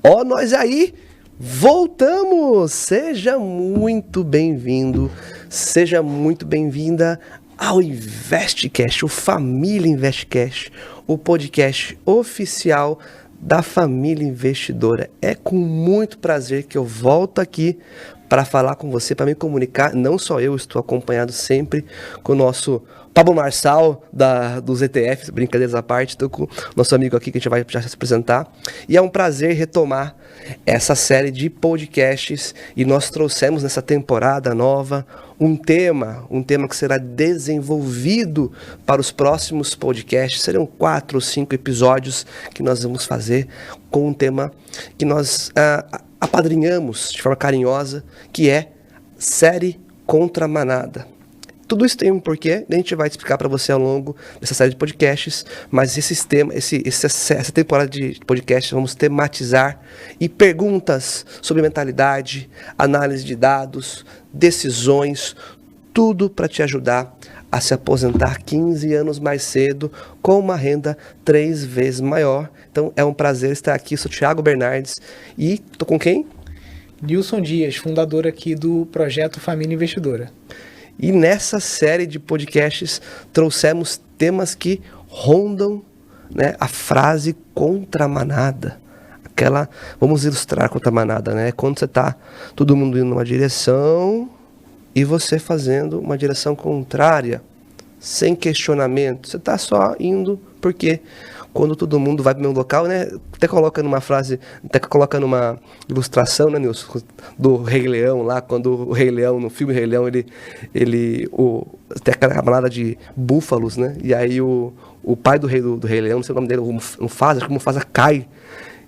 Ó, nós aí, voltamos! Seja muito bem-vindo, seja muito bem-vinda ao Investcast, o Família Investcast, o podcast oficial da família investidora. É com muito prazer que eu volto aqui para falar com você, para me comunicar. Não só eu, estou acompanhado sempre com o nosso Pablo Marçal dos ETFs, brincadeiras à parte, estou com o nosso amigo aqui que a gente vai já se apresentar. E é um prazer retomar essa série de podcasts e nós trouxemos nessa temporada nova um tema que será desenvolvido para os próximos podcasts. Serão 4 ou 5 episódios que nós vamos fazer com um tema que nós apadrinhamos de forma carinhosa, que é série contra manada. Tudo isso tem um porquê, a gente vai explicar para você ao longo dessa série de podcasts, mas essa temporada de podcasts vamos tematizar e perguntas sobre mentalidade, análise de dados, decisões, tudo para te ajudar a se aposentar 15 anos mais cedo com uma renda 3 vezes maior. Então é um prazer estar aqui, sou Thiago Bernardes e estou com quem? Nilson Dias, fundador aqui do projeto Família Investidora. E nessa série de podcasts trouxemos temas que rondam, né, a frase contra a manada. Vamos ilustrar contra a manada, né? Quando você está todo mundo indo numa direção e você fazendo uma direção contrária, sem questionamento. Você está só indo porque quando todo mundo vai para o mesmo local, né? Até coloca numa frase, até coloca numa ilustração, né, Nilson, do Rei Leão lá, quando o Rei Leão, no filme Rei Leão, tem aquela manada de búfalos, né? E aí o pai do Rei Leão, não sei o nome dele, o Mufasa, acho que o Mufasa cai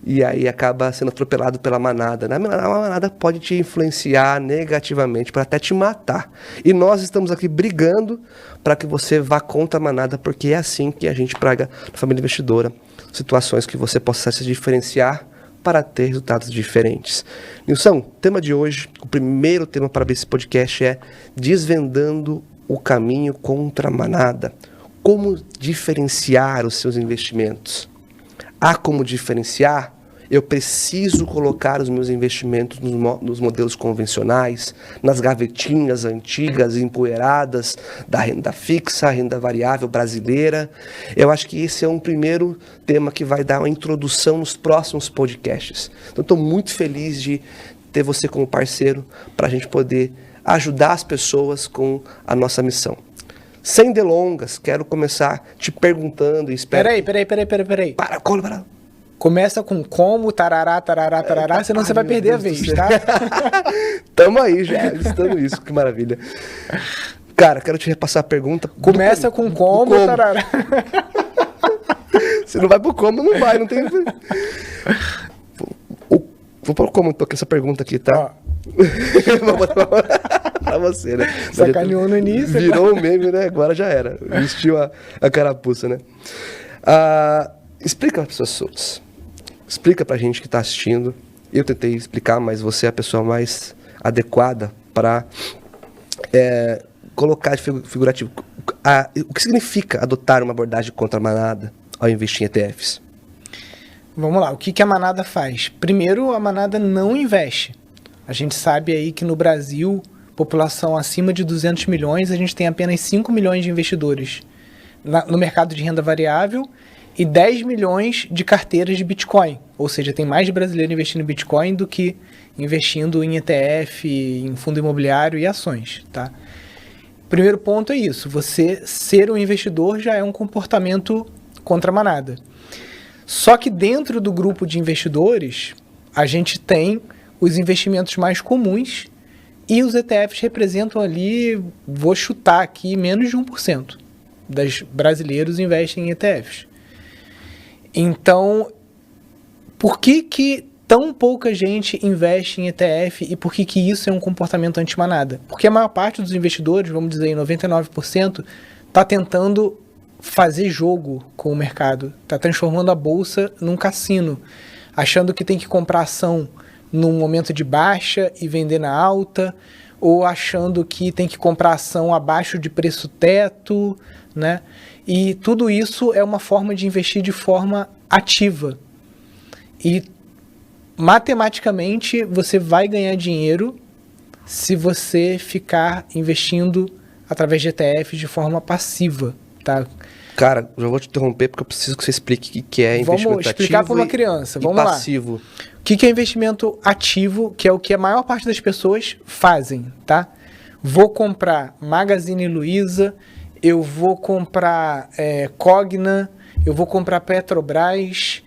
e aí acaba sendo atropelado pela manada. A manada pode te influenciar negativamente, para até te matar. E nós estamos aqui brigando para que você vá contra a manada, porque é assim que a gente praga na família investidora. Situações que você possa se diferenciar para ter resultados diferentes. Nilson, tema de hoje, o primeiro tema para esse podcast é desvendando o caminho contra a manada. Como diferenciar os seus investimentos? Há como diferenciar? Eu preciso colocar os meus investimentos nos modelos convencionais, nas gavetinhas antigas, empoeiradas, da renda fixa, renda variável brasileira. Eu acho que esse é um primeiro tema que vai dar uma introdução nos próximos podcasts. Então, estou muito feliz de ter você como parceiro para a gente poder ajudar as pessoas com a nossa missão. Sem delongas, quero começar te perguntando e espero... Peraí. Para. Começa com como, tarará, senão você vai perder a vez, tá? Tamo aí já, listando isso, que maravilha. Cara, quero te repassar a pergunta. Começa com como, tarará. Se não vai pro como, não vai, não tem... Vou pôr como, tô com essa pergunta aqui, tá? Vou botar pra você, né? Sacaneou no início. Virou um meme, né? Agora já era. Vestiu a carapuça, né? Explica para as pessoas. Explica pra gente que está assistindo. Eu tentei explicar, mas você é a pessoa mais adequada para colocar de figurativo. O que significa adotar uma abordagem contra a manada ao investir em ETFs? Vamos lá, o que a manada faz? Primeiro, a manada não investe. A gente sabe aí que no Brasil, população acima de 200 milhões, a gente tem apenas 5 milhões de investidores no mercado de renda variável e 10 milhões de carteiras de Bitcoin. Ou seja, tem mais de brasileiro investindo em Bitcoin do que investindo em ETF, em fundo imobiliário e ações, tá? Primeiro ponto é isso, você ser um investidor já é um comportamento contra a manada. Só que dentro do grupo de investidores, a gente tem os investimentos mais comuns e os ETFs representam ali, vou chutar aqui, menos de 1% dos brasileiros investem em ETFs. Então, por que tão pouca gente investe em ETF e por que isso é um comportamento anti-manada? Porque a maior parte dos investidores, vamos dizer, 99%, está tentando fazer jogo com o mercado, está transformando a bolsa num cassino, achando que tem que comprar ação num momento de baixa e vender na alta, ou achando que tem que comprar ação abaixo de preço teto, né? E tudo isso é uma forma de investir de forma ativa. E matematicamente, você vai ganhar dinheiro se você ficar investindo através de ETFs de forma passiva, tá? Cara, já vou te interromper porque eu preciso que você explique o que é investimento ativo. Vamos explicar para uma criança. Vamos lá. Passivo. O que é investimento ativo, que é o que a maior parte das pessoas fazem, tá? Vou comprar Magazine Luiza, eu vou comprar Cogna, eu vou comprar Petrobras,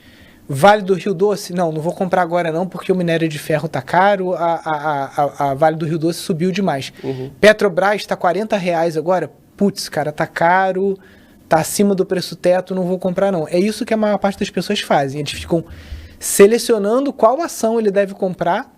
Vale do Rio Doce. Não vou comprar agora não, porque o minério de ferro tá caro, a Vale do Rio Doce subiu demais. Petrobras tá R$40 agora, putz, cara, tá caro, tá acima do preço teto, não vou comprar não. É isso que a maior parte das pessoas fazem, eles ficam selecionando qual ação ele deve comprar,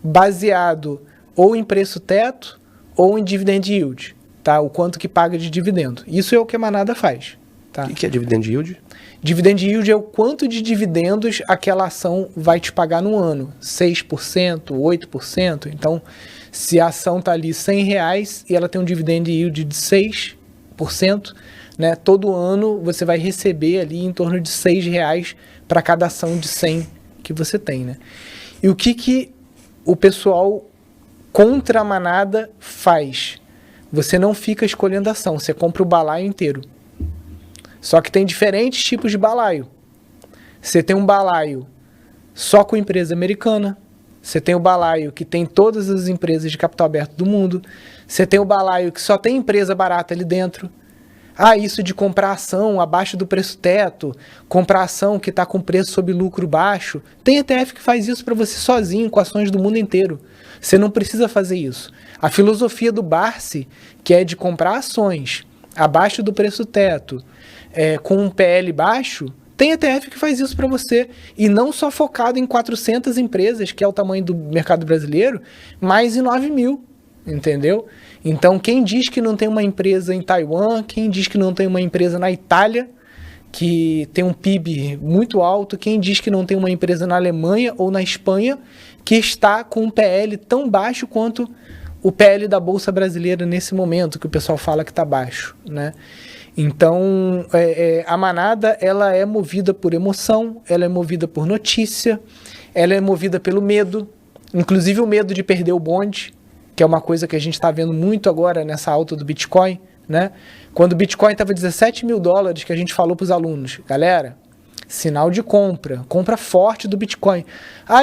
baseado ou em preço teto ou em dividend yield, tá? O quanto que paga de dividendo. Isso é o que a Manada faz, tá? O que é dividend yield? Dividend yield é o quanto de dividendos aquela ação vai te pagar no ano. 6%, 8%. Então, se a ação está ali R$100 e ela tem um dividend yield de 6%, né, todo ano você vai receber ali em torno de R$6 para cada ação de 100 que você tem. Né? E o que o pessoal contra a Manada faz? Você não fica escolhendo ação, você compra o balaio inteiro. Só que tem diferentes tipos de balaio. Você tem um balaio só com empresa americana. Você tem o balaio que tem todas as empresas de capital aberto do mundo. Você tem o balaio que só tem empresa barata ali dentro. Isso de comprar ação abaixo do preço teto, comprar ação que está com preço sob lucro baixo. Tem ETF que faz isso para você sozinho, com ações do mundo inteiro. Você não precisa fazer isso. A filosofia do Barsi, que é de comprar ações abaixo do preço teto, com um PL baixo, tem ETF que faz isso para você. E não só focado em 400 empresas, que é o tamanho do mercado brasileiro, mas em 9 mil, entendeu? Então, quem diz que não tem uma empresa em Taiwan, quem diz que não tem uma empresa na Itália, que tem um PIB muito alto, quem diz que não tem uma empresa na Alemanha ou na Espanha, que está com um PL tão baixo quanto o PL da Bolsa Brasileira nesse momento, que o pessoal fala que está baixo, né? Então, a Manada, ela é movida por emoção, ela é movida por notícia, ela é movida pelo medo, inclusive o medo de perder o bonde, que é uma coisa que a gente está vendo muito agora nessa alta do Bitcoin, né? Quando o Bitcoin estava $17 mil, que a gente falou para os alunos, galera, sinal de compra forte do Bitcoin.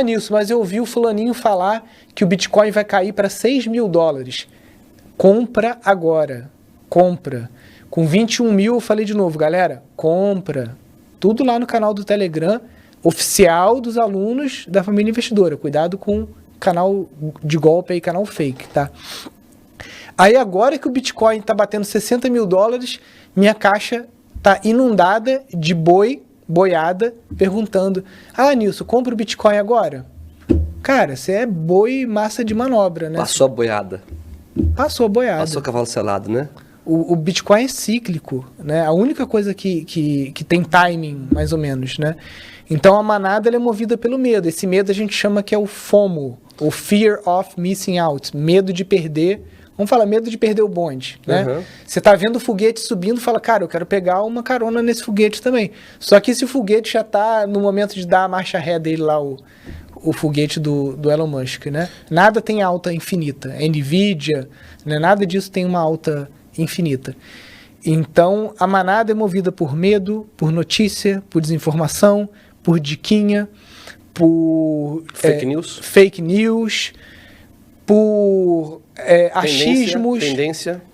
Nilson, mas eu ouvi o fulaninho falar que o Bitcoin vai cair para $6 mil. Compra agora, compra. Com 21 mil eu falei de novo, galera, compra. Tudo lá no canal do Telegram, oficial dos alunos da família investidora. Cuidado com canal de golpe aí, canal fake, tá? Aí agora que o Bitcoin tá batendo $60 mil, minha caixa tá inundada de boiada, perguntando, Nilson, compra o Bitcoin agora? Cara, você é boi massa de manobra, né? Passou a boiada. Passou a boiada. Passou o cavalo selado, né? O Bitcoin é cíclico, né? A única coisa que tem timing, mais ou menos, né? Então a Manada ela é movida pelo medo. Esse medo a gente chama que é o FOMO, o Fear of Missing Out, medo de perder. Vamos falar, medo de perder o bonde, né? Você tá vendo o foguete subindo, fala, cara, eu quero pegar uma carona nesse foguete também. Só que esse foguete já tá no momento de dar a marcha ré dele lá, o foguete do Elon Musk, né? Nada tem alta infinita. A Nvidia, né? Nada disso tem uma alta infinita. Então, a Manada é movida por medo, por notícia, por desinformação, por diquinha, por fake news, por achismos,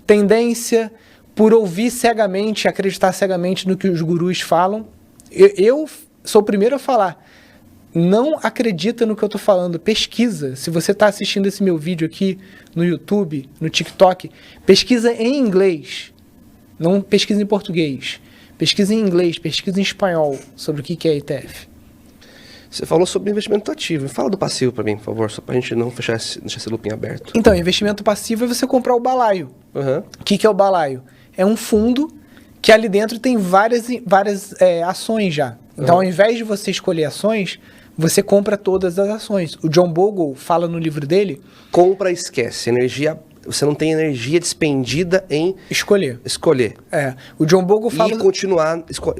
tendência, por ouvir cegamente, acreditar cegamente no que os gurus falam. Eu sou o primeiro a falar, não acredita no que eu estou falando, pesquisa. Se você está assistindo esse meu vídeo aqui no YouTube, no TikTok, pesquisa em inglês, não pesquisa em português. Pesquisa em inglês, pesquisa em espanhol sobre o que é ETF. Você falou sobre investimento ativo. Fala do passivo para mim, por favor, só para a gente não deixar esse looping aberto. Então, investimento passivo é você comprar o balaio. O que é o balaio? É um fundo que ali dentro tem várias ações já. Então, ao invés de você escolher ações, você compra todas as ações. O John Bogle fala no livro dele... Compra e esquece. Energia você não tem energia despendida em Escolher. O John Bogle fala... E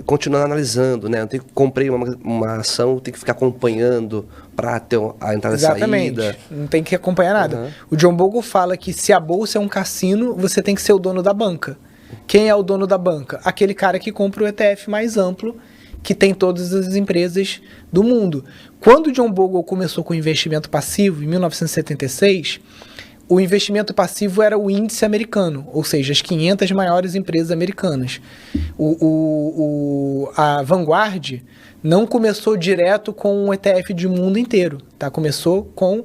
continuar analisando, né? Eu tenho que comprei uma ação, tenho que ficar acompanhando para ter a entrada e saída. Não tem que acompanhar nada. O John Bogle fala que se a bolsa é um cassino, você tem que ser o dono da banca. Quem é o dono da banca? Aquele cara que compra o ETF mais amplo, que tem todas as empresas do mundo. Quando o John Bogle começou com o investimento passivo, em 1976, o investimento passivo era o índice americano, ou seja, as 500 maiores empresas americanas. A Vanguard não começou direto com um ETF de mundo inteiro, tá? Começou com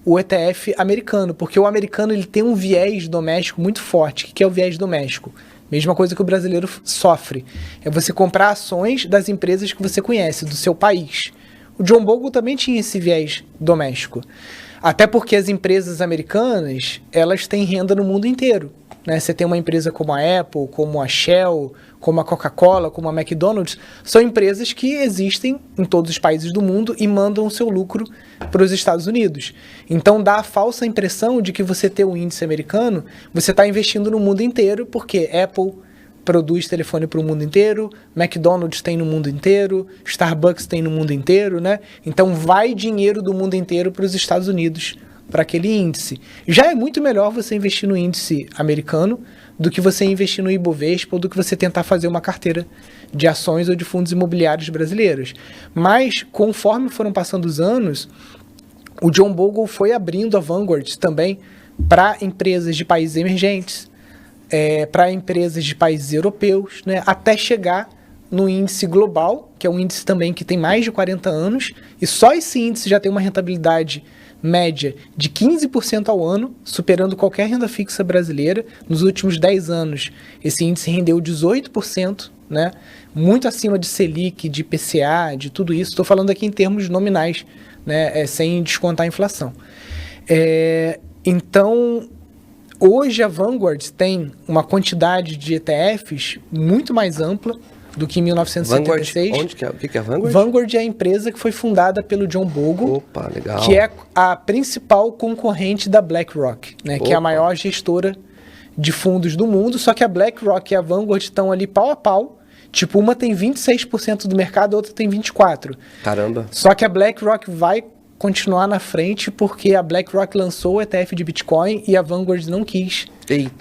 o ETF americano, porque o americano ele tem um viés doméstico muito forte. O que é o viés doméstico? Mesma coisa que o brasileiro sofre. É você comprar ações das empresas que você conhece, do seu país. O John Bogle também tinha esse viés doméstico. Até porque as empresas americanas, elas têm renda no mundo inteiro, né? Você tem uma empresa como a Apple, como a Shell, como a Coca-Cola, como a McDonald's, são empresas que existem em todos os países do mundo e mandam o seu lucro para os Estados Unidos. Então dá a falsa impressão de que você ter um índice americano, você está investindo no mundo inteiro, porque Apple produz telefone para o mundo inteiro, McDonald's tem no mundo inteiro, Starbucks tem no mundo inteiro, né? Então vai dinheiro do mundo inteiro para os Estados Unidos, para aquele índice. Já é muito melhor você investir no índice americano do que você investir no Ibovespa ou do que você tentar fazer uma carteira de ações ou de fundos imobiliários brasileiros. Mas, conforme foram passando os anos, o John Bogle foi abrindo a Vanguard também para empresas de países emergentes, para empresas de países europeus, né, até chegar no índice global, que é um índice também que tem mais de 40 anos, e só esse índice já tem uma rentabilidade média de 15% ao ano, superando qualquer renda fixa brasileira. Nos últimos 10 anos, esse índice rendeu 18%, né, muito acima de Selic, de IPCA, de tudo isso. Estou falando aqui em termos nominais, né, sem descontar a inflação. Então, hoje a Vanguard tem uma quantidade de ETFs muito mais ampla do que em 1976. Vanguard, o que é a Vanguard? Vanguard é a empresa que foi fundada pelo John Bogle. Opa, legal. Que é a principal concorrente da BlackRock, né? Que é a maior gestora de fundos do mundo. Só que a BlackRock e a Vanguard estão ali pau a pau. Tipo, uma tem 26% do mercado, a outra tem 24%. Caramba. Só que a BlackRock vai continuar na frente porque a BlackRock lançou o ETF de Bitcoin e a Vanguard não quis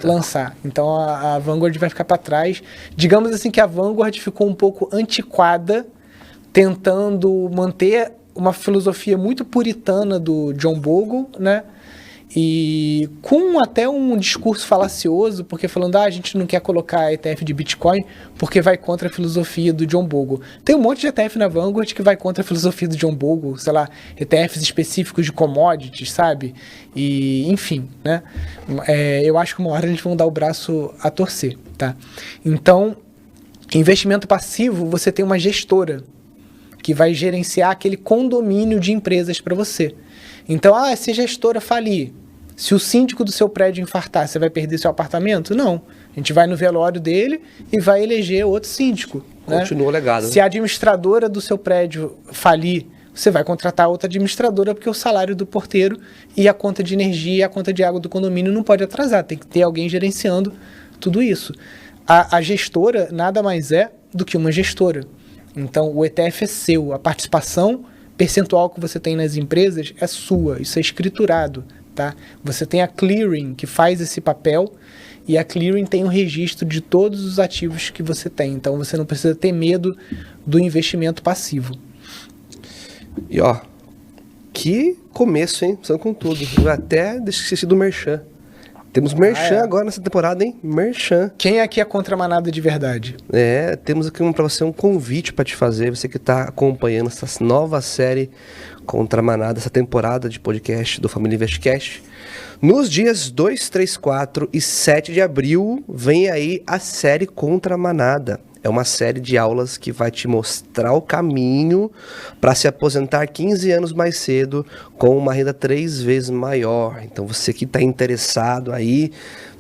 lançar. Então a Vanguard vai ficar para trás. Digamos assim que a Vanguard ficou um pouco antiquada, tentando manter uma filosofia muito puritana do John Bogle, né? E com até um discurso falacioso, porque falando, a gente não quer colocar ETF de Bitcoin porque vai contra a filosofia do John Bogle. Tem um monte de ETF na Vanguard que vai contra a filosofia do John Bogle, sei lá, ETFs específicos de commodities, sabe? E, enfim, né? Eu acho que uma hora eles vão dar o braço a torcer, tá? Então, investimento passivo, você tem uma gestora que vai gerenciar aquele condomínio de empresas para você. Então, se a gestora falir, se o síndico do seu prédio infartar, você vai perder seu apartamento? Não. A gente vai no velório dele e vai eleger outro síndico. Continua o legado. Se a administradora do seu prédio falir, você vai contratar outra administradora, porque o salário do porteiro e a conta de energia e a conta de água do condomínio não pode atrasar. Tem que ter alguém gerenciando tudo isso. A gestora nada mais é do que uma gestora. Então, o ETF é seu, a participação percentual que você tem nas empresas é sua, isso é escriturado, tá? Você tem a clearing que faz esse papel e a clearing tem um registro de todos os ativos que você tem, então você não precisa ter medo do investimento passivo. E que começo, hein? Precisando com tudo. Eu até esqueci do merchan. Temos merchan agora nessa temporada, hein? Merchan. Quem aqui é contra a manada de verdade? Temos aqui para você um convite para te fazer. Você que está acompanhando essa nova série Contra a Manada, essa temporada de podcast do Família Investcast. Nos dias 2, 3, 4 e 7 de abril, vem aí a série Contra a Manada. É uma série de aulas que vai te mostrar o caminho para se aposentar 15 anos mais cedo com uma renda 3 vezes maior. Então você que está interessado aí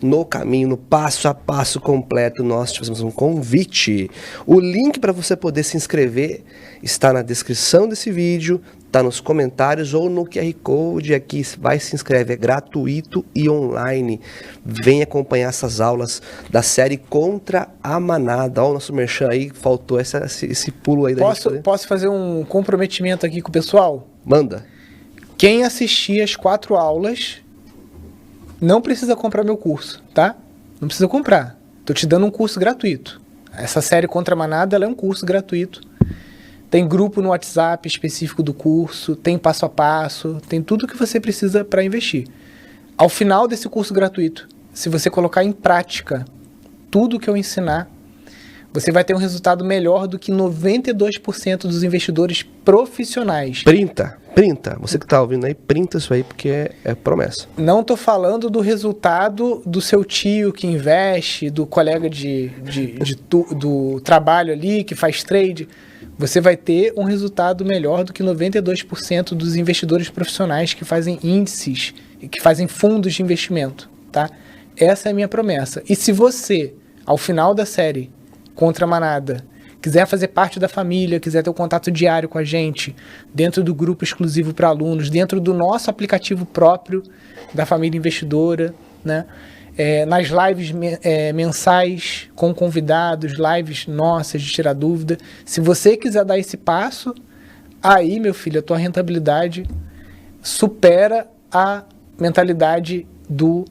no caminho, no passo a passo completo, nós te fazemos um convite. O link para você poder se inscrever está na descrição desse vídeo, tá nos comentários ou no QR Code aqui. Vai, se inscreve, é gratuito e online. Vem acompanhar essas aulas da série Contra a Manada. Olha o nosso merchan aí, faltou esse pulo aí da gente. Posso fazer um comprometimento aqui com o pessoal? Manda. Quem assistir as 4 aulas não precisa comprar meu curso, tá? Não precisa comprar. Tô te dando um curso gratuito. Essa série Contra a Manada, ela é um curso gratuito. Tem grupo no WhatsApp específico do curso, tem passo a passo, tem tudo que você precisa para investir. Ao final desse curso gratuito, se você colocar em prática tudo que eu ensinar, você vai ter um resultado melhor do que 92% dos investidores profissionais. Printa. Você que está ouvindo aí, printa isso aí, porque é promessa. Não estou falando do resultado do seu tio que investe, do colega do trabalho ali, que faz trade. Você vai ter um resultado melhor do que 92% dos investidores profissionais que fazem índices e que fazem fundos de investimento, tá? Essa é a minha promessa. E se você, ao final da série Contra a Manada, quiser fazer parte da família, quiser ter um contato diário com a gente, dentro do grupo exclusivo para alunos, dentro do nosso aplicativo próprio da família investidora, né? Nas lives mensais com convidados, lives nossas de tirar dúvida. Se você quiser dar esse passo, aí, meu filho, a tua rentabilidade supera a mentalidade do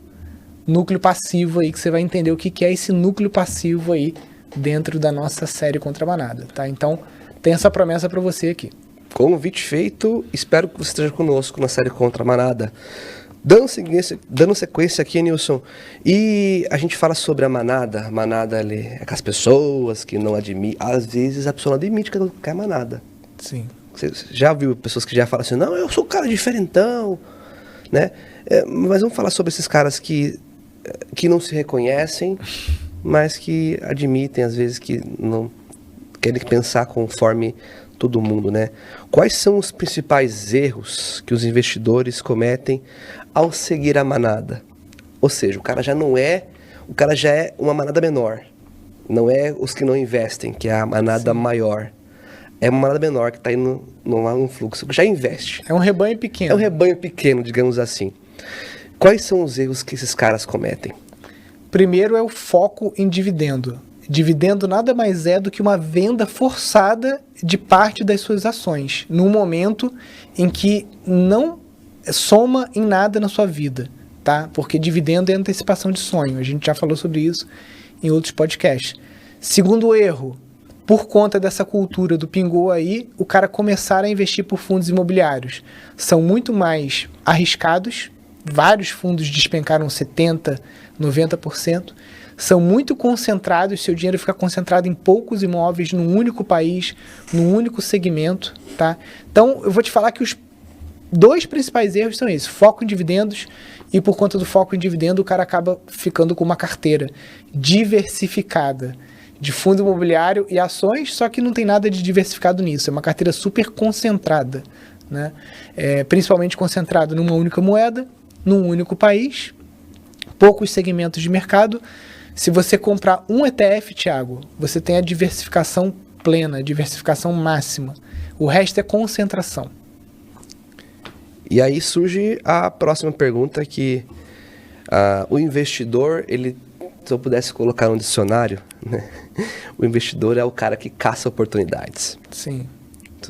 núcleo passivo aí, que você vai entender o que é esse núcleo passivo aí dentro da nossa série Contra a Manada, tá? Então, tem essa promessa para você aqui. Convite feito, espero que você esteja conosco na série Contra a Manada. Dando sequência aqui, Nilson, e a gente fala sobre a manada. A manada ali é com as pessoas que não admitem. Às vezes a pessoa não admite que é manada. Sim. Você já viu pessoas que já falam assim, não, eu sou um cara diferentão, né? Mas vamos falar sobre esses caras que não se reconhecem, mas que admitem, às vezes, que não querem pensar conforme todo mundo, né? Quais são os principais erros que os investidores cometem ao seguir a manada? Ou seja, o cara já é uma manada menor. Não é os que não investem, que é a manada maior. É uma manada menor que está indo num fluxo, já investe. É um rebanho pequeno. É um rebanho pequeno, digamos assim. Quais são os erros que esses caras cometem? Primeiro é o foco em dividendo. Dividendo nada mais é do que uma venda forçada de parte das suas ações, num momento em que não soma em nada na sua vida, tá? Porque dividendo é antecipação de sonho. A gente já falou sobre isso em outros podcasts. Segundo erro, por conta dessa cultura do pingou aí, o cara começar a investir por fundos imobiliários. São muito mais arriscados, vários fundos despencaram 70%, 90%, são muito concentrados, seu dinheiro fica concentrado em poucos imóveis, num único país, num único segmento, tá? Então, eu vou te falar que os 2 principais erros são esses, foco em dividendos, e por conta do foco em dividendo, o cara acaba ficando com uma carteira diversificada de fundo imobiliário e ações, só que não tem nada de diversificado nisso, é uma carteira super concentrada, né? Principalmente concentrado numa única moeda, num único país, poucos segmentos de mercado. Se você comprar um ETF, Thiago, você tem a diversificação plena, a diversificação máxima. O resto é concentração. E aí surge a próxima pergunta que o investidor, se eu pudesse colocar no dicionário, né? O investidor é o cara que caça oportunidades. Sim.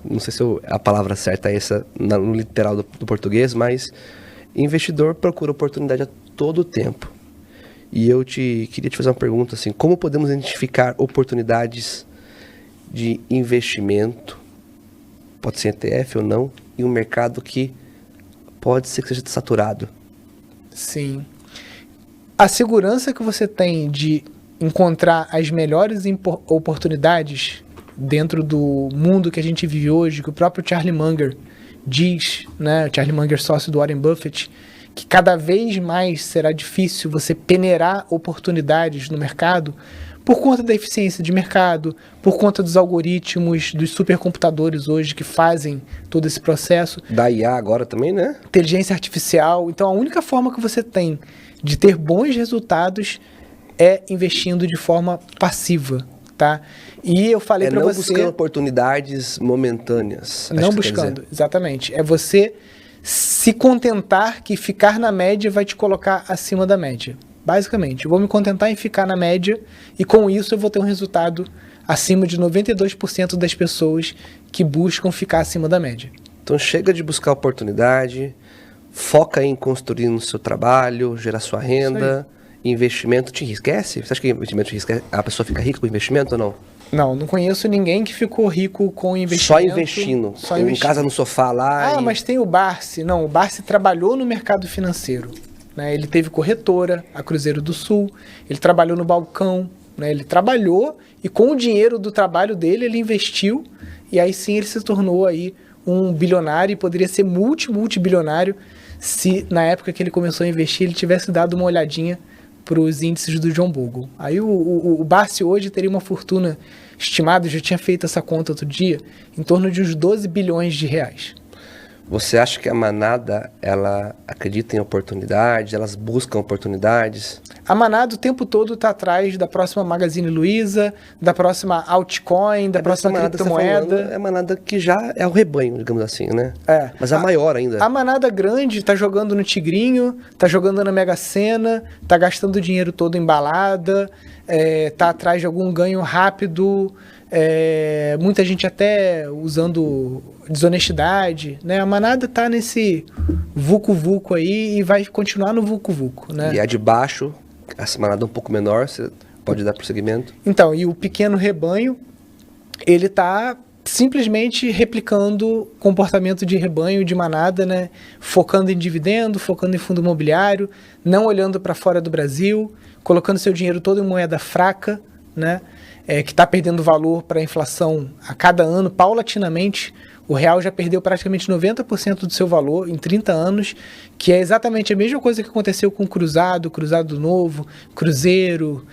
Não sei se a palavra certa é essa no literal do português, mas investidor procura oportunidade a todo tempo. E eu queria te fazer uma pergunta assim, como podemos identificar oportunidades de investimento, pode ser ETF ou não, em um mercado que pode ser que seja saturado? Sim. A segurança que você tem de encontrar as melhores oportunidades dentro do mundo que a gente vive hoje, que o próprio Charlie Munger diz, né, Charlie Munger, sócio do Warren Buffett, que cada vez mais será difícil você peneirar oportunidades no mercado por conta da eficiência de mercado, por conta dos algoritmos, dos supercomputadores hoje que fazem todo esse processo. Da IA agora também, né? Inteligência artificial. Então, a única forma que você tem de ter bons resultados é investindo de forma passiva, tá? E eu falei para você... não buscando oportunidades momentâneas. Não buscando, exatamente. É você se contentar que ficar na média vai te colocar acima da média. Basicamente, eu vou me contentar em ficar na média e com isso eu vou ter um resultado acima de 92% das pessoas que buscam ficar acima da média. Então chega de buscar oportunidade, foca em construir no seu trabalho, gerar sua renda, investimento te enriquece? Você acha que investimento te enriquece? A pessoa fica rica com investimento ou não? Não conheço ninguém que ficou rico com investimento. Só investindo. Em casa no sofá lá. Mas tem o Barsi. Não, o Barsi trabalhou no mercado financeiro. Né? Ele teve corretora, a Cruzeiro do Sul. Ele trabalhou no balcão. Né? Ele trabalhou e com o dinheiro do trabalho dele, ele investiu. E aí sim ele se tornou aí um bilionário e poderia ser multibilionário se na época que ele começou a investir, ele tivesse dado uma olhadinha para os índices do John Bogle. Aí o Barsi hoje teria uma fortuna estimada, eu já tinha feito essa conta outro dia, em torno de uns 12 bilhões de reais. Você acha que a manada, ela acredita em oportunidades, elas buscam oportunidades? A manada o tempo todo está atrás da próxima Magazine Luiza, da próxima altcoin, da próxima criptomoeda. É a manada que já é o rebanho, digamos assim, né? Mas a maior ainda. A manada grande está jogando no Tigrinho, está jogando na Mega Sena, está gastando o dinheiro todo em balada, está atrás de algum ganho rápido, muita gente até usando desonestidade, né? A manada tá nesse vucu-vucu aí e vai continuar no vucu-vucu, né? E a de baixo, essa manada um pouco menor, você pode dar prosseguimento? Então, e o pequeno rebanho, ele tá simplesmente replicando comportamento de rebanho, de manada, né? Focando em dividendo, focando em fundo imobiliário, não olhando para fora do Brasil, colocando seu dinheiro todo em moeda fraca, né? Que está perdendo valor para a inflação a cada ano, paulatinamente. O real já perdeu praticamente 90% do seu valor em 30 anos, que é exatamente a mesma coisa que aconteceu com o Cruzado, Cruzado Novo, Cruzeiro,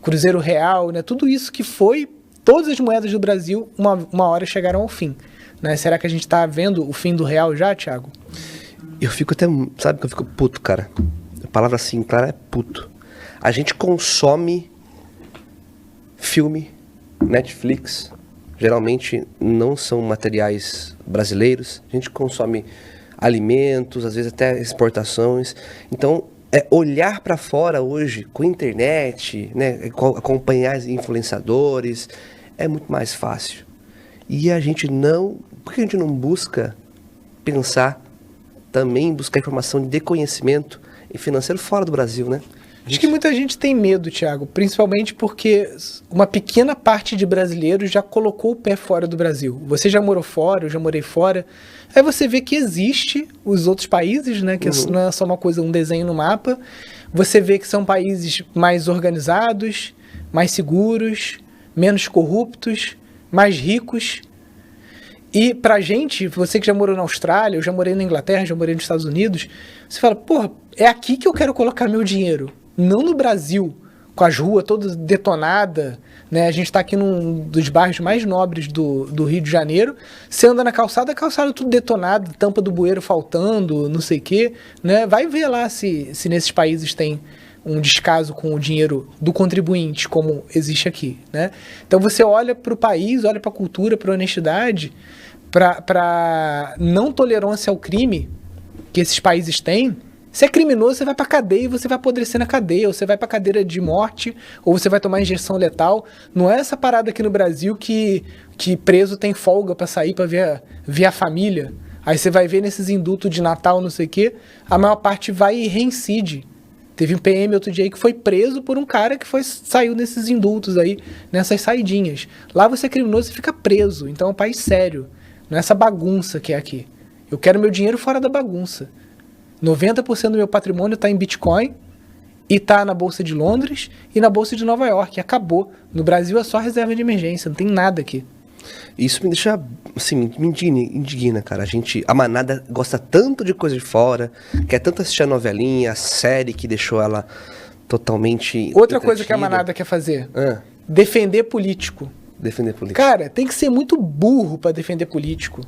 Cruzeiro Real, né? Tudo isso que foi, todas as moedas do Brasil, uma hora chegaram ao fim. Né? Será que a gente está vendo o fim do real já, Thiago? Eu fico até, sabe que eu fico puto, cara? A palavra assim, clara, é puto. A gente consome filme, Netflix, geralmente não são materiais brasileiros. A gente consome alimentos, às vezes até exportações. Então, olhar para fora hoje com internet, né, acompanhar influenciadores, é muito mais fácil. E a gente não... Por que a gente não busca pensar também, buscar informação de conhecimento e financeiro fora do Brasil, né? Acho que muita gente tem medo, Thiago, principalmente porque uma pequena parte de brasileiros já colocou o pé fora do Brasil. Você já morou fora, eu já morei fora. Aí você vê que existe os outros países, né? Que não é só uma coisa, um desenho no mapa. Você vê que são países mais organizados, mais seguros, menos corruptos, mais ricos. E pra gente, você que já morou na Austrália, eu já morei na Inglaterra, já morei nos Estados Unidos, você fala, porra, é aqui que eu quero colocar meu dinheiro. Não no Brasil, com as ruas todas detonadas, né? A gente está aqui num dos bairros mais nobres do Rio de Janeiro. Você anda na calçada, a calçada tudo detonada, tampa do bueiro faltando, não sei o quê, né? Vai ver lá se nesses países tem um descaso com o dinheiro do contribuinte, como existe aqui, né? Então você olha para o país, olha para a cultura, para a honestidade, para não tolerância ao crime que esses países têm. Se é criminoso, você vai pra cadeia e você vai apodrecer na cadeia, ou você vai pra cadeira de morte, ou você vai tomar injeção letal. Não é essa parada aqui no Brasil que preso tem folga pra sair, pra ver a família. Aí você vai ver nesses indultos de Natal, não sei o quê, a maior parte vai e reincide. Teve um PM outro dia aí que foi preso por um cara que saiu nesses indultos aí, nessas saidinhas. Lá você é criminoso e fica preso, então é um país sério. Não é essa bagunça que é aqui. Eu quero meu dinheiro fora da bagunça. 90% do meu patrimônio está em Bitcoin e está na Bolsa de Londres e na Bolsa de Nova York. Acabou. No Brasil é só reserva de emergência, não tem nada aqui. Isso me deixa, assim, me indigna, cara. A manada gosta tanto de coisa de fora, quer tanto assistir a novelinha, a série que deixou ela totalmente... Outra coisa que a manada quer fazer, defender político. Defender político. Cara, tem que ser muito burro para defender político.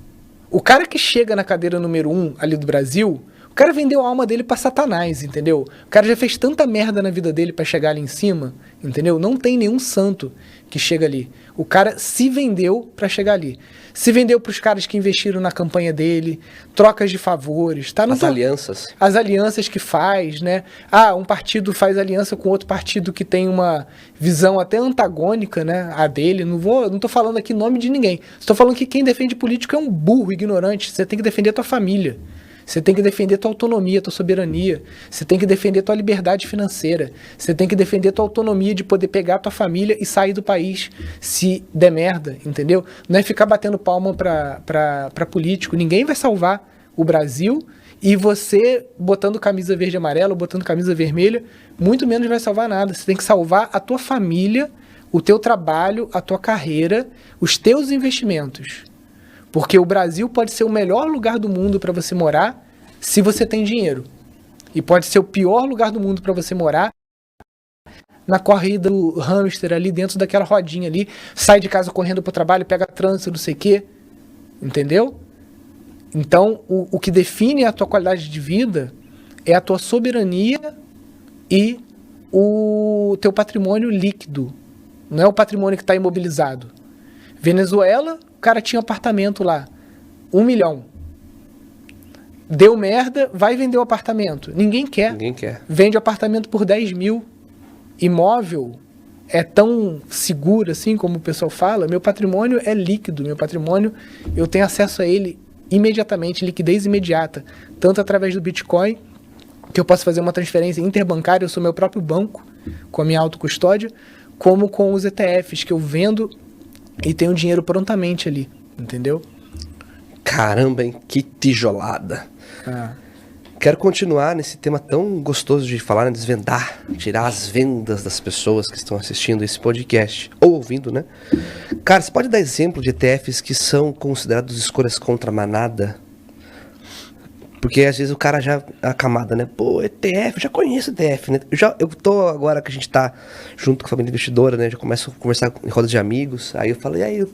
O cara que chega na cadeira número 1 ali do Brasil... O cara vendeu a alma dele pra Satanás, entendeu? O cara já fez tanta merda na vida dele pra chegar ali em cima, entendeu? Não tem nenhum santo que chega ali. O cara se vendeu pra chegar ali. Se vendeu pros caras que investiram na campanha dele, trocas de favores, tá? As alianças. As alianças que faz, né? Ah, um partido faz aliança com outro partido que tem uma visão até antagônica, né? A dele. Não tô falando aqui nome de ninguém. Estou falando que quem defende político é um burro, ignorante. Você tem que defender a tua família. Você tem que defender tua autonomia, tua soberania. Você tem que defender tua liberdade financeira. Você tem que defender tua autonomia de poder pegar tua família e sair do país se der merda, entendeu? Não é ficar batendo palma pra político. Ninguém vai salvar o Brasil e você botando camisa verde e amarela ou botando camisa vermelha, muito menos vai salvar nada. Você tem que salvar a tua família, o teu trabalho, a tua carreira, os teus investimentos. Porque o Brasil pode ser o melhor lugar do mundo para você morar se você tem dinheiro. E pode ser o pior lugar do mundo para você morar na corrida do hamster ali dentro daquela rodinha ali, sai de casa correndo pro trabalho, pega trânsito, não sei o quê. Entendeu? Então, o que define a tua qualidade de vida é a tua soberania e o teu patrimônio líquido. Não é o patrimônio que está imobilizado. Venezuela, o cara tinha apartamento lá, 1 milhão. Deu merda, vai vender o apartamento. Ninguém quer. Ninguém quer. Vende o apartamento por 10 mil. Imóvel é tão seguro assim como o pessoal fala. Meu patrimônio é líquido. Meu patrimônio, eu tenho acesso a ele imediatamente, liquidez imediata. Tanto através do Bitcoin, que eu posso fazer uma transferência interbancária, eu sou meu próprio banco, com a minha autocustódia, como com os ETFs, que eu vendo e tenho dinheiro prontamente ali, entendeu? Caramba, hein? Que tijolada. Quero continuar nesse tema tão gostoso de falar, né? Desvendar, tirar as vendas das pessoas que estão assistindo esse podcast, ou ouvindo, né? Cara, você pode dar exemplo de ETFs que são considerados escolhas contra a manada? Porque às vezes o cara já, a camada, né? Pô, ETF, eu já conheço ETF, né? Eu tô agora que a gente tá junto com a família investidora, né? Já começo a conversar em rodas de amigos. Aí eu falo, e aí, eu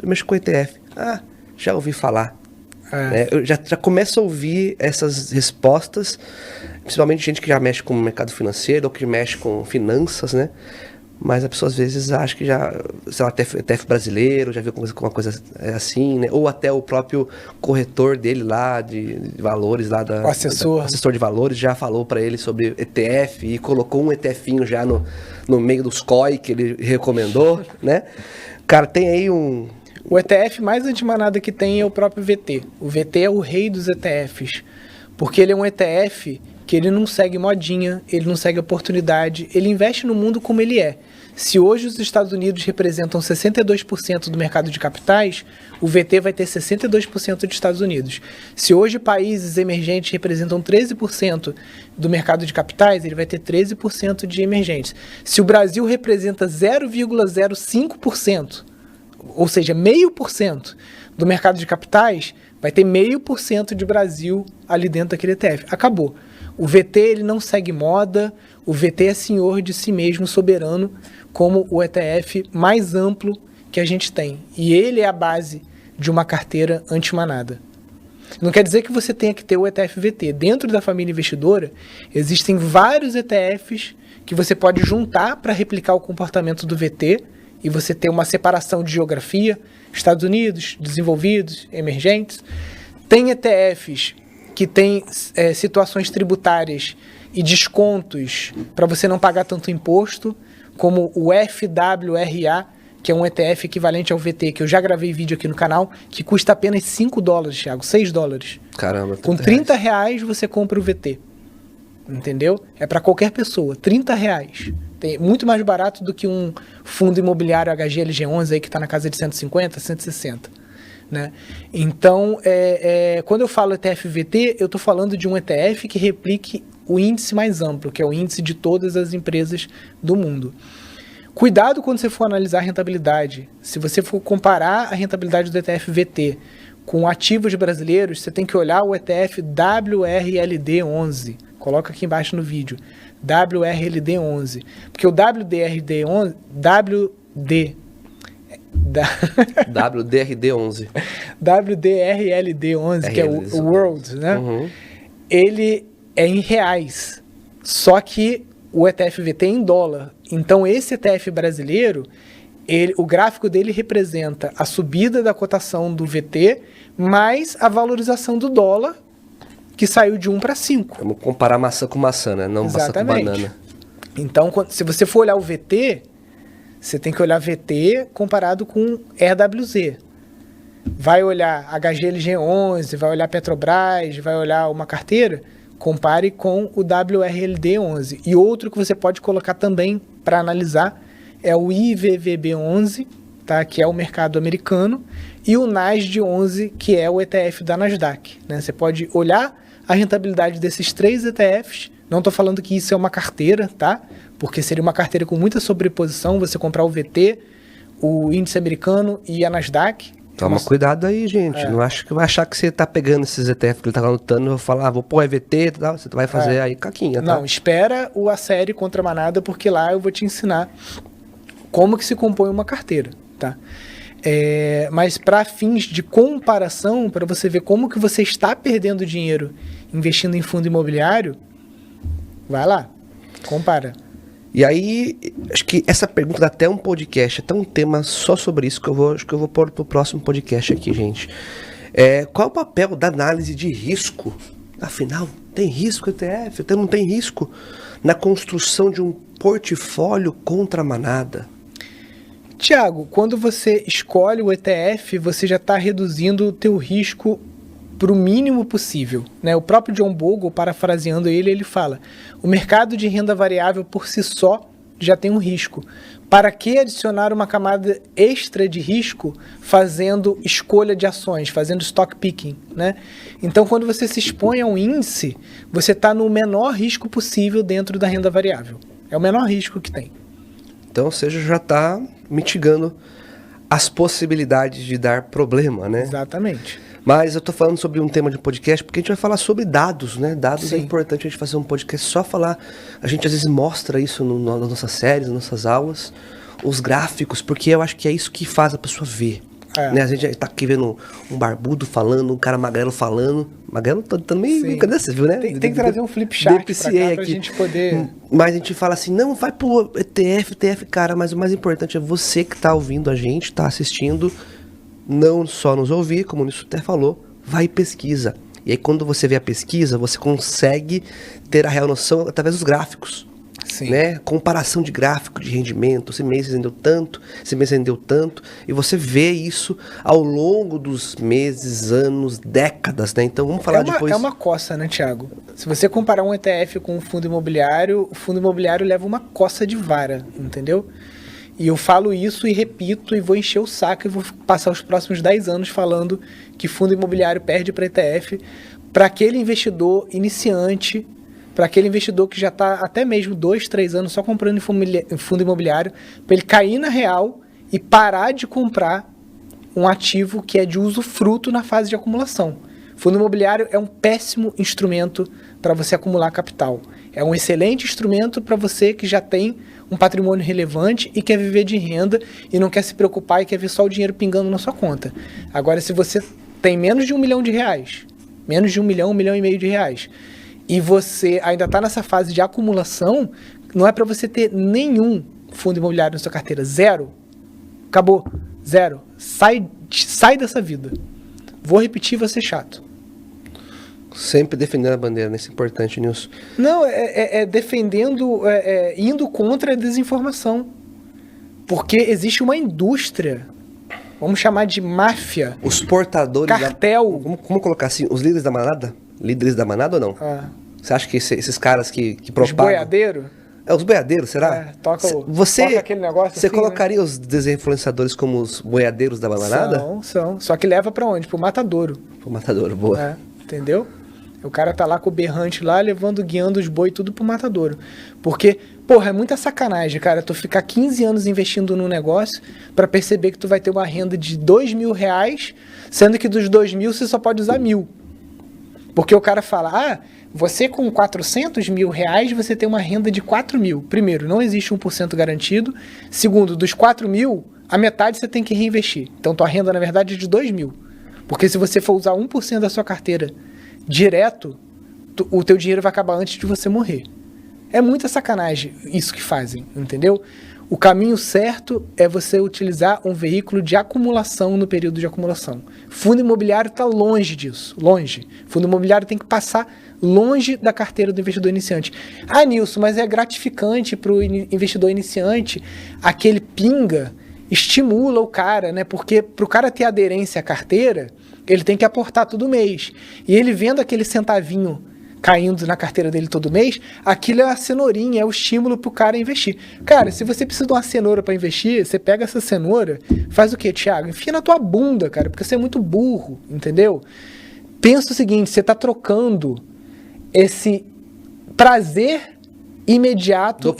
mexo com ETF. Ah, já ouvi falar. Eu já começo a ouvir essas respostas, principalmente gente que já mexe com o mercado financeiro ou que mexe com finanças, né? Mas a pessoa às vezes acha que já, sei lá, ETF brasileiro, já viu alguma coisa assim, né? Ou até o próprio corretor dele lá, de valores lá, o assessor de valores já falou para ele sobre ETF e colocou um ETFinho já no meio dos COI que ele recomendou, né? Cara, tem aí um... O ETF mais antimanada que tem é o próprio VT. O VT é o rei dos ETFs, porque ele é um ETF que ele não segue modinha, ele não segue oportunidade, ele investe no mundo como ele é. Se hoje os Estados Unidos representam 62% do mercado de capitais, o VT vai ter 62% dos Estados Unidos. Se hoje países emergentes representam 13% do mercado de capitais, ele vai ter 13% de emergentes. Se o Brasil representa 0,05%, ou seja, 0,5% do mercado de capitais, vai ter 0,5% de Brasil ali dentro daquele ETF. Acabou. O VT ele não segue moda, o VT é senhor de si mesmo, soberano, como o ETF mais amplo que a gente tem. E ele é a base de uma carteira antimanada. Não quer dizer que você tenha que ter o ETF VT. Dentro da família investidora, existem vários ETFs que você pode juntar para replicar o comportamento do VT e você ter uma separação de geografia, Estados Unidos, desenvolvidos, emergentes. Tem ETFs que têm situações tributárias e descontos para você não pagar tanto imposto, como o FWRA, que é um ETF equivalente ao VT, que eu já gravei vídeo aqui no canal, que custa apenas $5, Thiago, $6. Caramba, com R$30 você compra o VT. Entendeu? É para qualquer pessoa, R$30. Muito mais barato do que um fundo imobiliário HGLG11 aí que está na casa de 150, 160. Né? Então, quando eu falo ETF VT, eu estou falando de um ETF que replique o índice mais amplo, que é o índice de todas as empresas do mundo. Cuidado quando você for analisar a rentabilidade. Se você for comparar a rentabilidade do ETF VT com ativos brasileiros, você tem que olhar o ETF WRLD11. Coloca aqui embaixo no vídeo. WRLD11. Porque o WDRD11... WDRD11, que é o World, né? Uhum. ele é em reais, só que o ETF VT é em dólar. Então esse ETF brasileiro, o gráfico dele representa a subida da cotação do VT mais a valorização do dólar, que saiu de 1 para 5. Vamos comparar maçã com maçã, né? Não maçã com banana. Então, se você for olhar o VT, você tem que olhar VT comparado com RWZ. Vai olhar HGLG11, vai olhar Petrobras, vai olhar uma carteira, compare com o WRLD11. E outro que você pode colocar também para analisar é o IVVB11, tá? Que é o mercado americano, e o NASD11, que é o ETF da Nasdaq. Né? Você pode olhar a rentabilidade desses 3 ETFs. Não estou falando que isso é uma carteira, tá? Porque seria uma carteira com muita sobreposição, você comprar o VT, o índice americano e a Nasdaq. Toma cuidado aí, gente. Não acho que vai achar que você tá pegando esses ETF que ele tá lutando e vai falar, vou pôr EVT e tal. Você vai fazer aí caquinha, tá? Não, espera a série Contra a Manada, porque lá eu vou te ensinar como que se compõe uma carteira, tá? Mas para fins de comparação, para você ver como que você está perdendo dinheiro investindo em fundo imobiliário, vai lá, compara. E aí, acho que essa pergunta dá até um podcast, até um tema só sobre isso que eu vou pôr pro próximo podcast aqui, gente. Qual é o papel da análise de risco? Afinal, tem risco ETF? Não tem risco na construção de um portfólio contra a manada? Tiago, quando você escolhe o ETF, você já está reduzindo o teu risco para o mínimo possível, né? O próprio John Bogle, parafraseando ele fala: o mercado de renda variável por si só já tem um risco. Para que adicionar uma camada extra de risco fazendo escolha de ações, fazendo stock picking, né? Então, quando você se expõe a um índice, você está no menor risco possível dentro da renda variável. É o menor risco que tem. Então, ou seja, já está mitigando as possibilidades de dar problema, né? Exatamente. Mas eu tô falando sobre um tema de podcast porque a gente vai falar sobre dados, né? Dados. Sim. É importante a gente fazer um podcast só falar. A gente às vezes mostra isso nas nossas séries, nas nossas aulas, os gráficos, porque eu acho que é isso que faz a pessoa ver. Né? A gente tá aqui vendo um barbudo falando, um cara magrelo falando. Magrelo tá meio... Cadê você viu, né? Tem que trazer um flip chart pra cá pra gente poder... Mas a gente fala assim, não, vai pro ETF, cara, mas o mais importante é você que tá ouvindo a gente, tá assistindo, não só nos ouvir, como o Nilson até falou, vai e pesquisa. E aí quando você vê a pesquisa, você consegue ter a real noção através dos gráficos. Sim. Né? Comparação de gráfico, de rendimento, esse mês rendeu tanto, esse mês rendeu tanto, e você vê isso ao longo dos meses, anos, décadas, né? Então vamos falar depois... É uma coça, né, Thiago? Se você comparar um ETF com um fundo imobiliário, o fundo imobiliário leva uma coça de vara, entendeu? E eu falo isso e repito e vou encher o saco e vou passar os próximos 10 anos falando que fundo imobiliário perde para ETF, para aquele investidor iniciante, para aquele investidor que já está até mesmo 2, 3 anos só comprando em fundo imobiliário, para ele cair na real e parar de comprar um ativo que é de usufruto na fase de acumulação. Fundo imobiliário é um péssimo instrumento para você acumular capital. É um excelente instrumento para você que já tem um patrimônio relevante e quer viver de renda e não quer se preocupar e quer ver só o dinheiro pingando na sua conta. Agora, se você tem menos de R$1 milhão, menos de 1 milhão, 1,5 milhão de reais, e você ainda está nessa fase de acumulação, não é para você ter nenhum fundo imobiliário na sua carteira. Zero. Acabou. Zero. Sai dessa vida. Vou repetir, vou ser chato. Sempre defendendo a bandeira, né? Isso é importante, Nilson. Não, defendendo, indo contra a desinformação. Porque existe uma indústria, vamos chamar de máfia. Os portadores... Cartel. Vamos colocar assim, os líderes da manada? Líderes da manada ou não? Você acha que esses caras que propagam... Os boiadeiros? Os boiadeiros, será? Toca aquele negócio Você assim, colocaria, né? os desinfluenciadores como os boiadeiros da manada? São. Só que leva pra onde? Pro matadouro. Pro matadouro, boa. Entendeu? O cara tá lá com o berrante lá, guiando os boi tudo pro matadouro. Porque, porra, é muita sacanagem, cara, tu ficar 15 anos investindo num negócio pra perceber que tu vai ter uma renda de R$2.000, sendo que dos 2.000 você só pode usar 1.000. Porque o cara fala, você com R$400 mil, você tem uma renda de 4.000. Primeiro, não existe 1% garantido. Segundo, dos 4.000, a metade você tem que reinvestir. Então, tua renda, na verdade, é de 2.000. Porque se você for usar 1% da sua carteira direto, o teu dinheiro vai acabar antes de você morrer. É muita sacanagem isso que fazem, entendeu? O caminho certo é você utilizar um veículo de acumulação no período de acumulação. Fundo imobiliário está longe disso, longe. Fundo imobiliário tem que passar longe da carteira do investidor iniciante. Ah, Nilson, mas é gratificante para o investidor iniciante, aquele pinga estimula o cara, né? Porque para o cara ter aderência à carteira, ele tem que aportar todo mês. E ele vendo aquele centavinho caindo na carteira dele todo mês, aquilo é a cenourinha, é o estímulo pro cara investir. Cara, se você precisa de uma cenoura para investir, você pega essa cenoura, faz o quê, Thiago? Enfia na tua bunda, cara, porque você é muito burro, entendeu? Pensa o seguinte, você tá trocando esse prazer imediato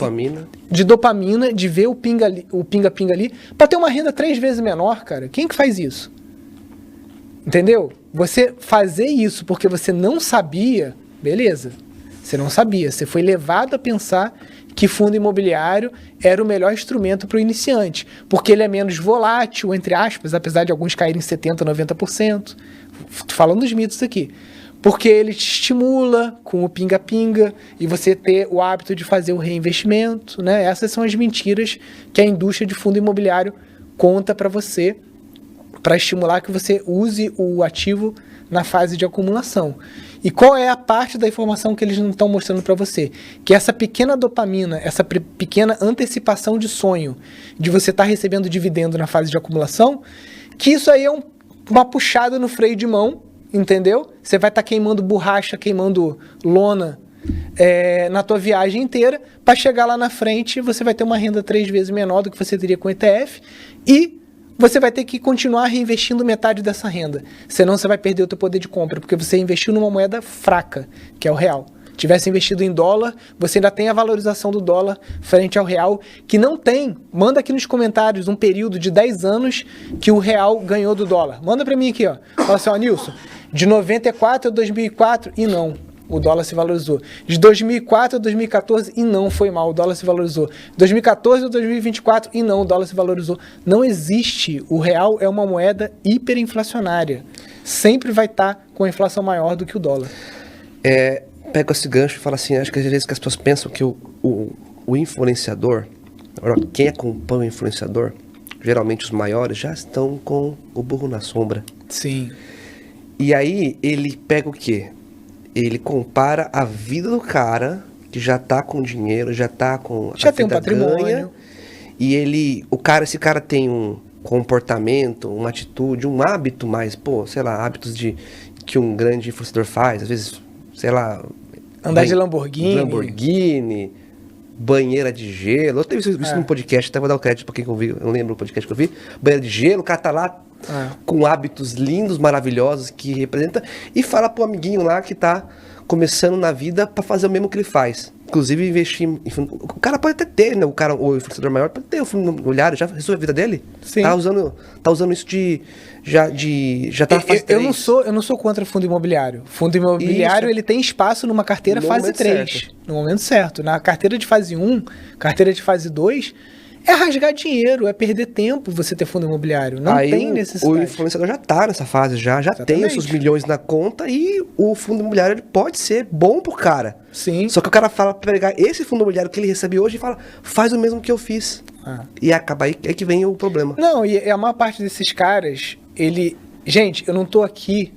de dopamina, de ver o pinga-pinga ali, para ter uma renda 3 vezes menor, cara. Quem que faz isso? Entendeu? Você fazer isso porque você não sabia, beleza. Você não sabia. Você foi levado a pensar que fundo imobiliário era o melhor instrumento para o iniciante, porque ele é menos volátil, entre aspas, apesar de alguns caírem 70%, 90%. Tô falando dos mitos aqui. Porque ele te estimula com o pinga-pinga e você ter o hábito de fazer o reinvestimento, né? Essas são as mentiras que a indústria de fundo imobiliário conta para você, para estimular que você use o ativo na fase de acumulação. E qual é a parte da informação que eles não estão mostrando para você? Que essa pequena dopamina, essa pequena antecipação de sonho, de você estar recebendo dividendo na fase de acumulação, que isso aí é uma puxada no freio de mão, entendeu? Você vai estar queimando borracha, queimando lona na tua viagem inteira, para chegar lá na frente você vai ter uma renda 3 vezes menor do que você teria com ETF e você vai ter que continuar reinvestindo metade dessa renda. Senão você vai perder o teu poder de compra, porque você investiu numa moeda fraca, que é o real. Tivesse investido em dólar, você ainda tem a valorização do dólar frente ao real, que não tem. Manda aqui nos comentários um período de 10 anos que o real ganhou do dólar. Manda para mim aqui, ó. Fala assim, ó, Nilson, de 94 a 2004, e não, o dólar se valorizou. De 2004 a 2014, e não, foi mal, o dólar se valorizou. 2014 a 2024, e não, o dólar se valorizou. Não existe. O real é uma moeda hiperinflacionária. Sempre vai estar com a inflação maior do que o dólar. Pega esse gancho e fala assim, acho que às vezes que as pessoas pensam que o influenciador, quem acompanha o influenciador, geralmente os maiores, já estão com o burro na sombra. Sim. E aí ele pega o quê? Ele compara a vida do cara que já tá com dinheiro, já tá com já tem um patrimônio. Ganha, e esse cara tem um comportamento, uma atitude, um hábito mais, sei lá, hábitos que um grande influenciador faz, às vezes, sei lá, andar de Lamborghini, banheira de gelo. Eu teve isso num podcast, até vou dar o crédito pra quem eu vi, eu não lembro o podcast que eu vi. Banheira de gelo, o cara tá lá com hábitos lindos, maravilhosos, que representa, e fala pro amiguinho lá que tá começando na vida pra fazer o mesmo que ele faz. Inclusive investir em fundo. O cara pode até ter, né? O influenciador maior pode ter o fundo imobiliário, já resolveu a vida dele. Sim. Tá usando isso já tá na fase 3. Eu não sou contra fundo imobiliário. Fundo imobiliário, ele tem espaço numa carteira fase 3. No momento certo. Na carteira de fase 1, carteira de fase 2, é rasgar dinheiro, é perder tempo você ter fundo imobiliário. Não tem necessidade. O influenciador já tá nessa fase, já tem os seus milhões na conta, e o fundo imobiliário ele pode ser bom pro cara. Sim. Só que o cara fala pra pegar esse fundo imobiliário que ele recebe hoje e fala, faz o mesmo que eu fiz. E acaba aí que vem o problema. Não, e a maior parte desses caras, gente, eu não tô aqui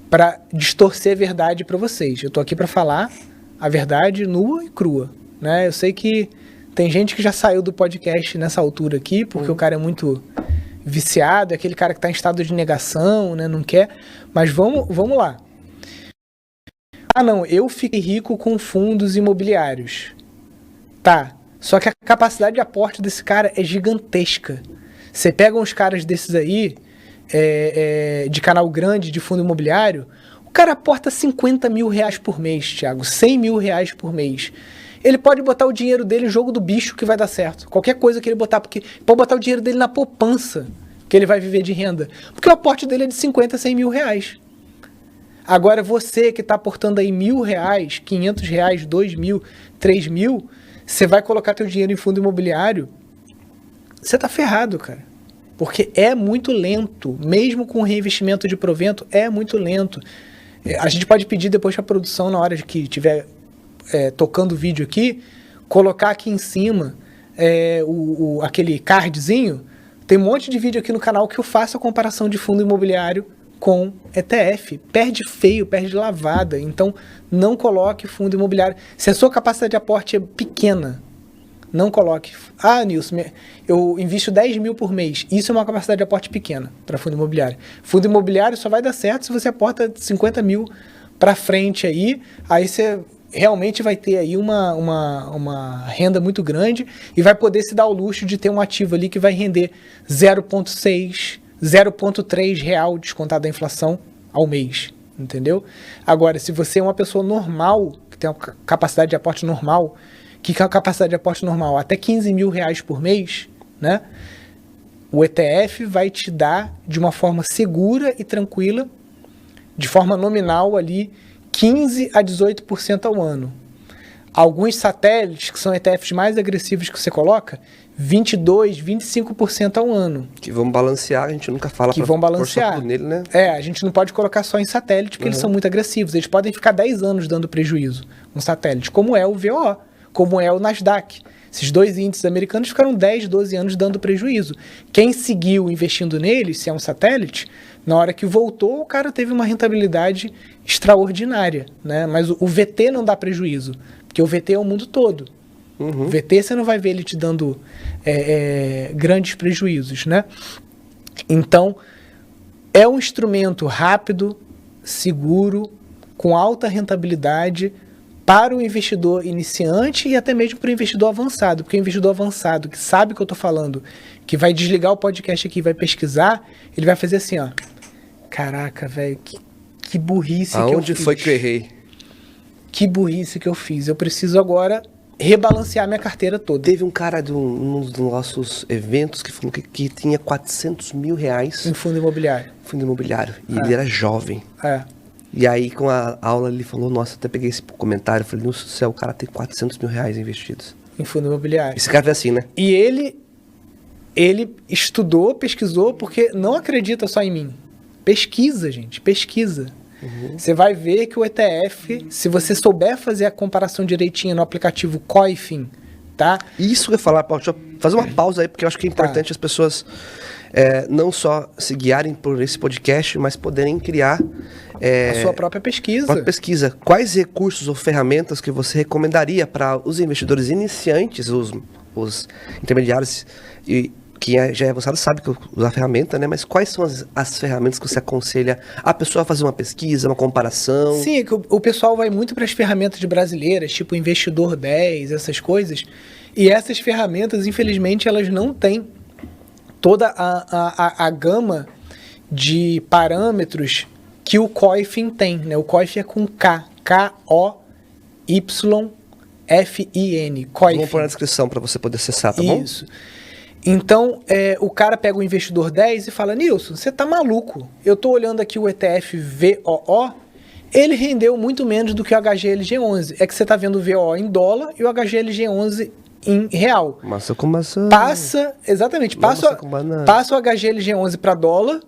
pra distorcer a verdade pra vocês. Eu tô aqui pra falar a verdade nua e crua, né? Eu sei que tem gente que já saiu do podcast nessa altura aqui, porque o cara é muito viciado, é aquele cara que tá em estado de negação, né? Não quer. Mas vamos lá. Não, eu fiquei rico com fundos imobiliários. Tá. Só que a capacidade de aporte desse cara é gigantesca. Você pega uns caras desses aí, de canal grande, de fundo imobiliário, o cara aporta 50 mil reais por mês, Thiago. 100 mil reais por mês. Ele pode botar o dinheiro dele em jogo do bicho que vai dar certo. Qualquer coisa que ele botar, porque pode botar o dinheiro dele na poupança, que ele vai viver de renda. Porque o aporte dele é de 50 a 100 mil reais. Agora você que está aportando aí R$1.000, R$500, 2.000, 3.000, você vai colocar teu dinheiro em fundo imobiliário, você tá ferrado, cara. Porque é muito lento. Mesmo com reinvestimento de provento, é muito lento. A gente pode pedir depois para a produção, na hora de que estiver tocando o vídeo aqui, colocar aqui em cima aquele cardzinho. Tem um monte de vídeo aqui no canal que eu faço a comparação de fundo imobiliário com ETF. Perde feio, perde lavada. Então, não coloque fundo imobiliário. Se a sua capacidade de aporte é pequena, não coloque. Ah, Nilson, eu invisto 10 mil por mês. Isso é uma capacidade de aporte pequena para fundo imobiliário. Fundo imobiliário só vai dar certo se você aporta 50 mil para frente aí. Aí você realmente vai ter aí uma renda muito grande e vai poder se dar o luxo de ter um ativo ali que vai render 0,6, 0,3 real descontado da inflação ao mês, entendeu? Agora, se você é uma pessoa normal, que tem uma capacidade de aporte normal, que é a capacidade de aporte normal até 15 mil reais por mês, né? O ETF vai te dar de uma forma segura e tranquila, de forma nominal ali, 15 a 18% ao ano. Alguns satélites, que são ETFs mais agressivos que você coloca, 22, 25% ao ano. Que vão balancear, a gente nunca fala que vão balancear. Nele, né? A gente não pode colocar só em satélite, porque eles são muito agressivos. Eles podem ficar 10 anos dando prejuízo no satélite, como é o VO, como é o Nasdaq. Esses dois índices americanos ficaram 10, 12 anos dando prejuízo. Quem seguiu investindo neles, se é um satélite, na hora que voltou, o cara teve uma rentabilidade extraordinária, né? Mas o VT não dá prejuízo, porque o VT é o mundo todo. O VT você não vai ver ele te dando grandes prejuízos, né? Então, é um instrumento rápido, seguro, com alta rentabilidade para o investidor iniciante e até mesmo para o investidor avançado, porque o investidor avançado que sabe o que eu estou falando, que vai desligar o podcast aqui e vai pesquisar, ele vai fazer assim, ó. Caraca, velho, que burrice que eu fiz. Aonde foi que eu errei? Que burrice que eu fiz. Eu preciso agora rebalancear minha carteira toda. Teve um cara de um dos nossos eventos que falou que tinha 400 mil reais em fundo imobiliário. Fundo imobiliário. E ele era jovem. E aí, com a aula, ele falou, nossa, até peguei esse comentário, falei, nossa do céu, o cara tem 400 mil reais investidos. Em fundo imobiliário. Esse cara é assim, né? E ele estudou, pesquisou, porque não acredita só em mim. Pesquisa, gente, pesquisa. Você vai ver que o ETF, se você souber fazer a comparação direitinho no aplicativo Coifin, tá? Isso que eu ia falar, Paulo, deixa eu fazer uma pausa aí, porque eu acho que é importante as pessoas não só se guiarem por esse podcast, mas poderem criar a sua própria pesquisa. Quais recursos ou ferramentas que você recomendaria para os investidores iniciantes, os intermediários e quem já é avançado sabe que usa a ferramenta, né? Mas quais são as ferramentas que você aconselha a pessoa a fazer uma pesquisa, uma comparação? Sim, é que o pessoal vai muito para as ferramentas de brasileiras, tipo Investidor 10, essas coisas. E essas ferramentas, infelizmente, elas não têm toda a gama de parâmetros que o Coifin tem, né? O Coifin é com K, K-O-Y-F-I-N. Vamos pôr na descrição para você poder acessar, tá bom? Isso. Então, o cara pega o Investidor 10 e fala, Nilson, você tá maluco. Eu tô olhando aqui o ETF VOO, ele rendeu muito menos do que o HGLG11. É que você tá vendo o VOO em dólar e o HGLG11 em real. Maçã com maçã. Exatamente, passa o HGLG11 para dólar,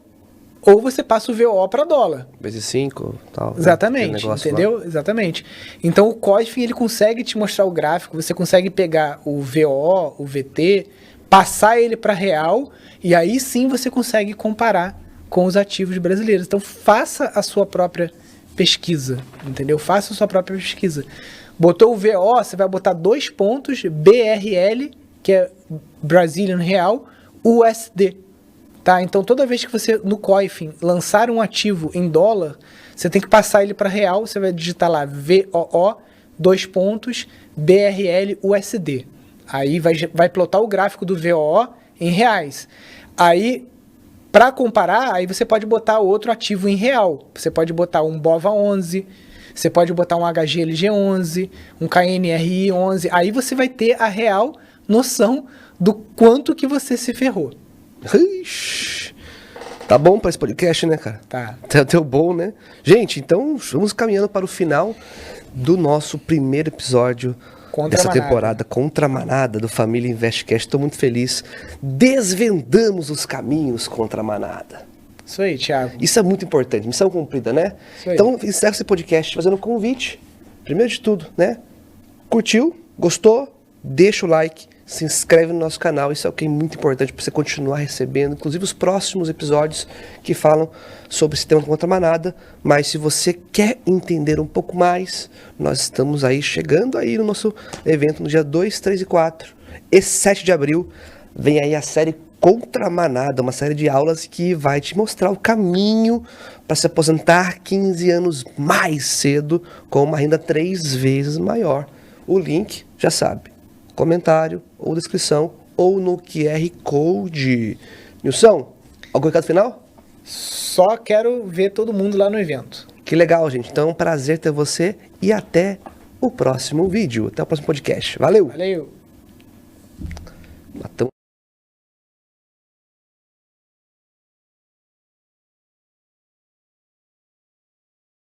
ou você passa o VOO para dólar. Vezes 5, tal. Exatamente, entendeu? Lá. Exatamente. Então, o Coifin, ele consegue te mostrar o gráfico, você consegue pegar o VOO, o VT, passar ele para real, e aí sim você consegue comparar com os ativos brasileiros. Então, faça a sua própria pesquisa, entendeu? Faça a sua própria pesquisa. Botou o VO, você vai botar 2 pontos, BRL, que é Brazilian Real, USD. Tá? Então, toda vez que você, no Coifin, lançar um ativo em dólar, você tem que passar ele para real, você vai digitar lá VOO, 2 pontos, BRL, USD. Aí vai plotar o gráfico do VOO em reais. Aí, para comparar, aí você pode botar outro ativo em real. Você pode botar um BOVA11, você pode botar um HGLG11, um KNRI11. Aí você vai ter a real noção do quanto que você se ferrou. Ixi, tá bom para esse podcast, né, cara? Tá. Deu bom, né? Gente, então vamos caminhando para o final do nosso primeiro episódio dessa temporada contra a manada do Família Investcast. Estou muito feliz. Desvendamos os caminhos contra a manada. Isso aí, Thiago. Isso é muito importante, missão cumprida, né? Isso aí. Então, encerro esse podcast fazendo um convite. Primeiro de tudo, né? Curtiu? Gostou? Deixa o like, se inscreve no nosso canal. Isso é o que é muito importante para você continuar recebendo, inclusive os próximos episódios que falam sobre esse tema contra a manada. Mas se você quer entender um pouco mais, nós estamos aí chegando aí no nosso evento no dia 2, 3 e 4. E 7 de abril vem aí a série Contra a Manada, uma série de aulas que vai te mostrar o caminho para se aposentar 15 anos mais cedo com uma renda 3 vezes maior. O link, já sabe, comentário ou descrição ou no QR Code. Nilson, algum recado final? Só quero ver todo mundo lá no evento. Que legal, gente. Então, prazer ter você e até o próximo vídeo. Até o próximo podcast. Valeu! Valeu! Matão.